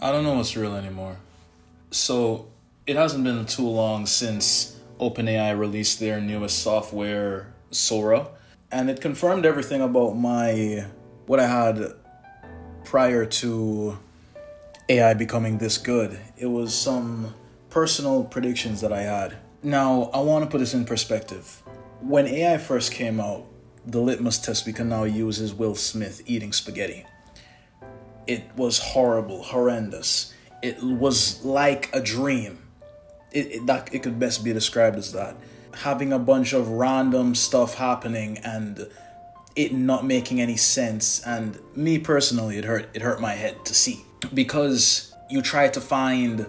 I don't know what's real anymore. So it hasn't been too long since OpenAI released their newest software, Sora, and it confirmed everything about my what I had prior to AI becoming this good. It was some personal predictions that I had. Now, I want to put this in perspective. When AI first came out, the litmus test we can now use is Will Smith eating spaghetti. It was horrible, horrendous. It was like a dream. It could best be described as that. Having a bunch of random stuff happening and it not making any sense, and me personally, it hurt my head to see, because you try to find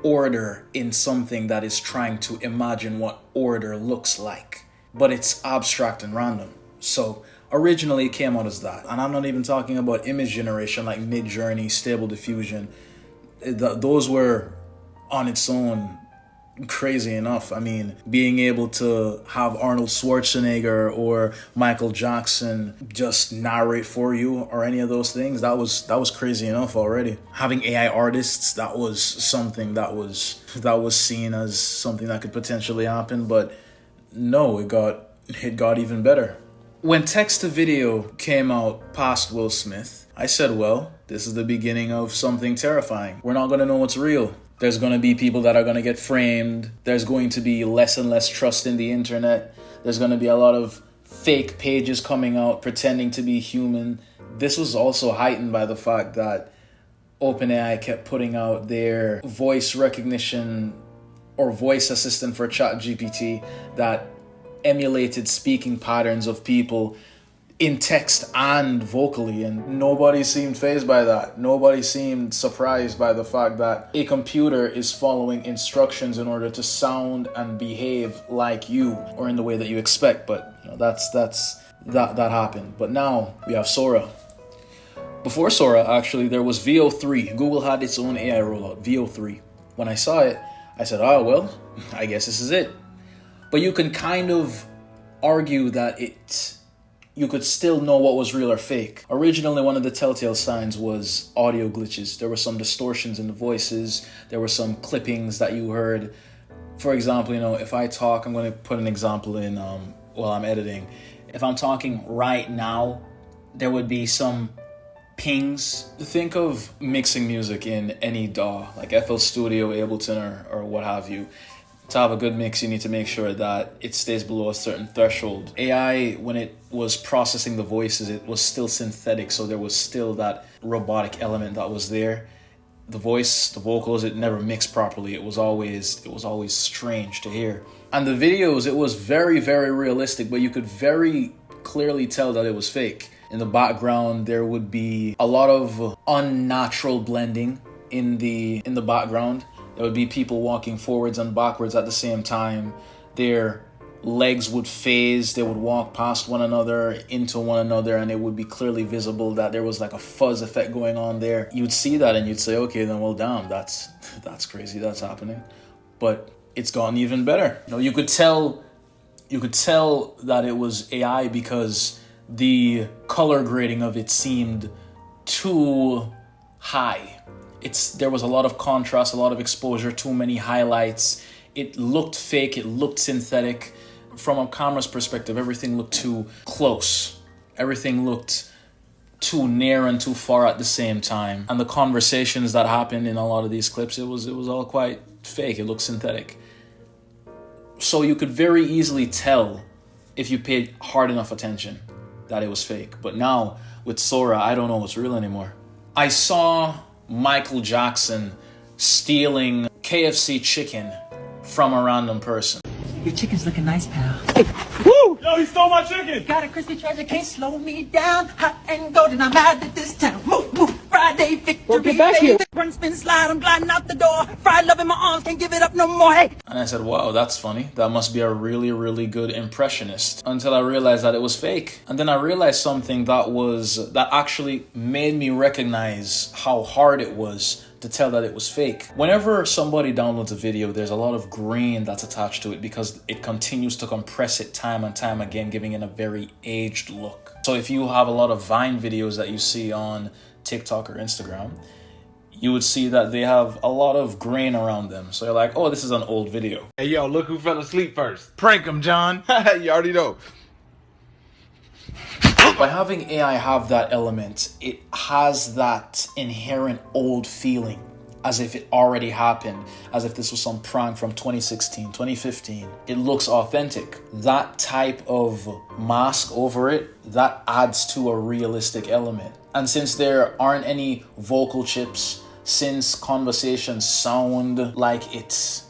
order in something that is trying to imagine what order looks like, but it's abstract and random. So originally it came out as that, and I'm not even talking about image generation like Mid-Journey, Stable Diffusion. Those were on its own crazy enough. I mean, being able to have Arnold Schwarzenegger or Michael Jackson just narrate for you or any of those things, that was crazy enough already. Having AI artists, that was something that was seen as something that could potentially happen, but no, it got even better. When text to video came out past Will Smith, I said, well, this is the beginning of something terrifying. We're not going to know what's real. There's going to be people that are going to get framed. There's going to be less and less trust in the internet. There's going to be a lot of fake pages coming out pretending to be human. This was also heightened by the fact that OpenAI kept putting out their voice recognition or voice assistant for ChatGPT that emulated speaking patterns of people in text and vocally, and nobody seemed fazed by that. Nobody seemed surprised by the fact that a computer is following instructions in order to sound and behave like you, or in the way that you expect. But that happened. But now we have Sora. Before Sora, actually, there was VO3. Google had its own AI rollout, VO3. When I saw it, I said, oh, well, I guess this is it. But you can kind of argue that you could still know what was real or fake. Originally, one of the telltale signs was audio glitches. There were some distortions in the voices. There were some clippings that you heard. For example, if I talk, I'm going to put an example in while I'm editing. If I'm talking right now, there would be some pings. Think of mixing music in any DAW, like FL Studio, Ableton, or what have you. To have a good mix, you need to make sure that it stays below a certain threshold. AI, when it was processing the voices, it was still synthetic, so there was still that robotic element that was there. The voice, the vocals, it never mixed properly. It was always strange to hear. And the videos, it was very, very realistic, but you could very clearly tell that it was fake. In the background, there would be a lot of unnatural blending in the background. There would be people walking forwards and backwards at the same time. Their legs would phase. They would walk past one another, into one another, and it would be clearly visible that there was like a fuzz effect going on there. You'd see that and you'd say, okay, then well, damn, that's crazy, that's happening. But it's gotten even better. You could tell that it was AI because the color grading of it seemed too high. There was a lot of contrast, a lot of exposure, too many highlights. It looked fake, it looked synthetic. From a camera's perspective, everything looked too close. Everything looked too near and too far at the same time. And the conversations that happened in a lot of these clips, it was all quite fake. It looked synthetic. So you could very easily tell if you paid hard enough attention that it was fake. But now with Sora, I don't know what's real anymore. I saw Michael Jackson stealing KFC chicken from a random person. Your chicken's looking nice, pal. Woo! Yo, he stole my chicken! Got a crispy treasure, can't slow me down. Hot and golden, I'm out at this town. Move, move, Friday victory. Well, get back here. Run, spin, slide, I'm gliding out the door. Fried love in my arms, can't give it up no more. Hey! And I said, wow, that's funny. That must be a really, really good impressionist. Until I realized that it was fake. And then I realized something that actually made me recognize how hard it was to tell that it was fake. Whenever somebody downloads a video, there's a lot of grain that's attached to it because it continues to compress it time and time again, giving it a very aged look. So if you have a lot of Vine videos that you see on TikTok or Instagram, you would see that they have a lot of grain around them. So you're like, oh, this is an old video. Hey, yo, look who fell asleep first. Prank him, John. You already know. By having AI have that element, it has that inherent old feeling, as if it already happened, as if this was some prank from 2016, 2015. It looks authentic. That type of mask over it, that adds to a realistic element. And since there aren't any vocal chips, since conversations sound like it's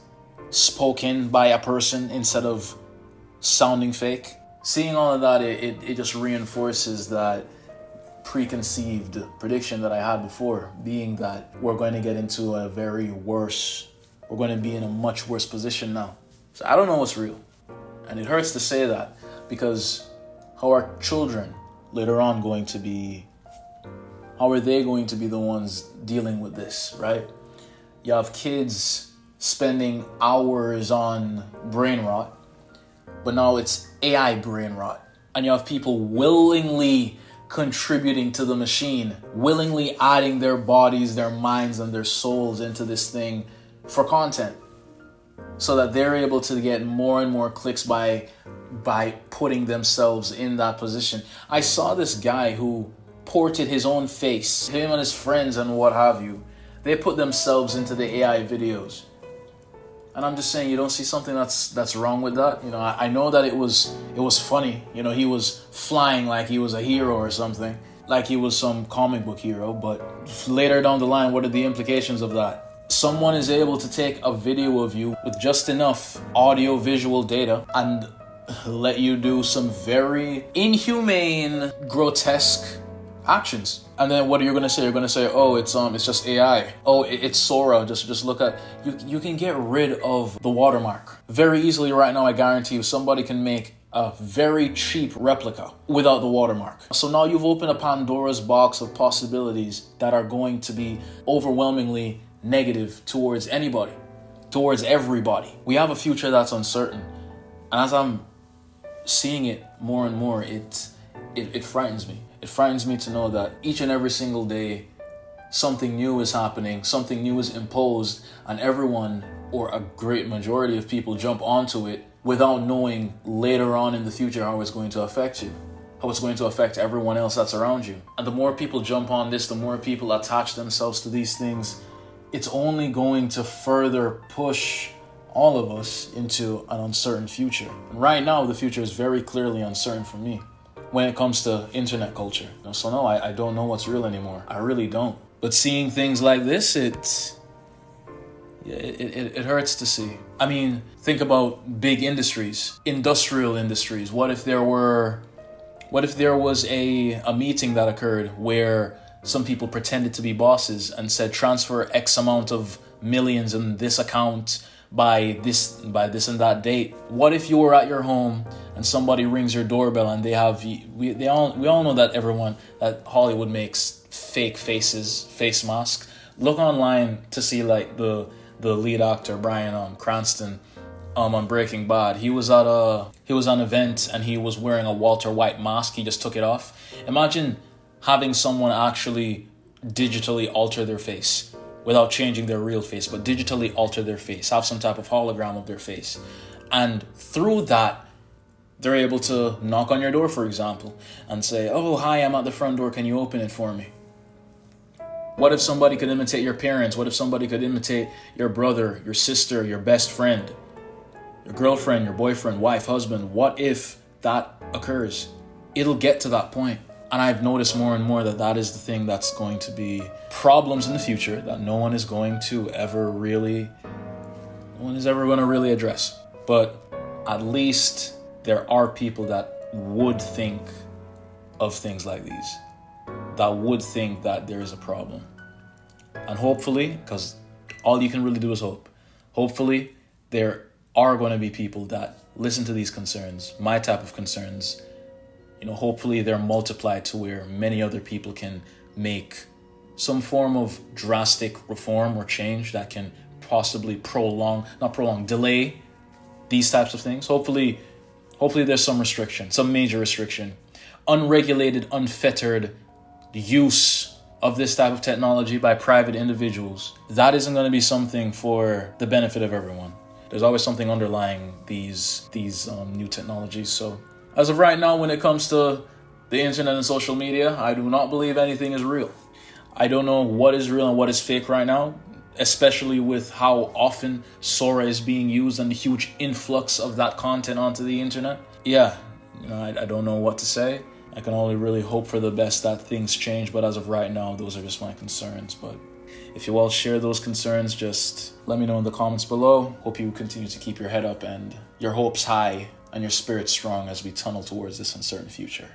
spoken by a person instead of sounding fake, seeing all of that, it just reinforces that preconceived prediction that I had before, being that we're going to get into we're going to be in a much worse position now. So I don't know what's real. And it hurts to say that, because how are children later on going to be, how are they going to be the ones dealing with this, right? You have kids spending hours on brain rot, but now it's AI brain rot. And you have people willingly contributing to the machine, willingly adding their bodies, their minds, and their souls into this thing for content, so that they're able to get more and more clicks by putting themselves in that position. I saw this guy who ported his own face, him and his friends and what have you. They put themselves into the AI videos. And I'm just saying, you don't see something that's wrong with that? You know, I know that it was funny. You know, he was flying like he was a hero or something, like he was some comic book hero. But later down the line, what are the implications of that? Someone is able to take a video of you with just enough audio visual data and let you do some very inhumane, grotesque actions. And then what are you going to say? You're going to say, oh, it's just AI. Oh, it's Sora. Just look at, you can get rid of the watermark very easily right now. I guarantee you somebody can make a very cheap replica without the watermark. So now you've opened a Pandora's box of possibilities that are going to be overwhelmingly negative towards anybody, towards everybody. We have a future that's uncertain. And as I'm seeing it more and more, it frightens me. It frightens me to know that each and every single day, something new is happening, something new is imposed, and everyone, or a great majority of people, jump onto it without knowing later on in the future how it's going to affect you, how it's going to affect everyone else that's around you. And the more people jump on this, the more people attach themselves to these things, it's only going to further push all of us into an uncertain future. And right now, the future is very clearly uncertain for me when it comes to internet culture. So no, I don't know what's real anymore. I really don't. But seeing things like this, it hurts to see. I mean, think about big industries, industrial industries. What if there was a meeting that occurred where some people pretended to be bosses and said transfer X amount of millions in this account by this and that date? What if you were at your home and somebody rings your doorbell and we all know that Hollywood makes fake faces, face masks. Look online to see like the lead actor Bryan Cranston on Breaking Bad. He was at an event and he was wearing a Walter White mask. He just took it off. Imagine having someone actually digitally alter their face without changing their real face, but digitally alter their face, have some type of hologram of their face. And through that, they're able to knock on your door, for example, and say, oh, hi, I'm at the front door, can you open it for me? What if somebody could imitate your parents? What if somebody could imitate your brother, your sister, your best friend, your girlfriend, your boyfriend, wife, husband? What if that occurs? It'll get to that point. And I've noticed more and more that is the thing that's going to be problems in the future that no one is ever going to really address. But at least there are people that would think of things like these, that would think that there is a problem. And hopefully, because all you can really do is hope, hopefully there are going to be people that listen to these concerns, my type of concerns. Hopefully they're multiplied to where many other people can make some form of drastic reform or change that can possibly delay these types of things. Hopefully there's some restriction, some major restriction, unregulated, unfettered use of this type of technology by private individuals, that isn't going to be something for the benefit of everyone. There's always something underlying these new technologies. So as of right now, when it comes to the internet and social media, I do not believe anything is real. I don't know what is real and what is fake right now, especially with how often Sora is being used and the huge influx of that content onto the internet. Yeah, I don't know what to say. I can only really hope for the best that things change, but as of right now, those are just my concerns. But if you all share those concerns, just let me know in the comments below. Hope you continue to keep your head up and your hopes high and your spirits strong as we tunnel towards this uncertain future.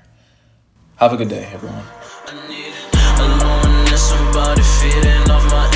Have a good day, everyone. I need alone, somebody feeding off my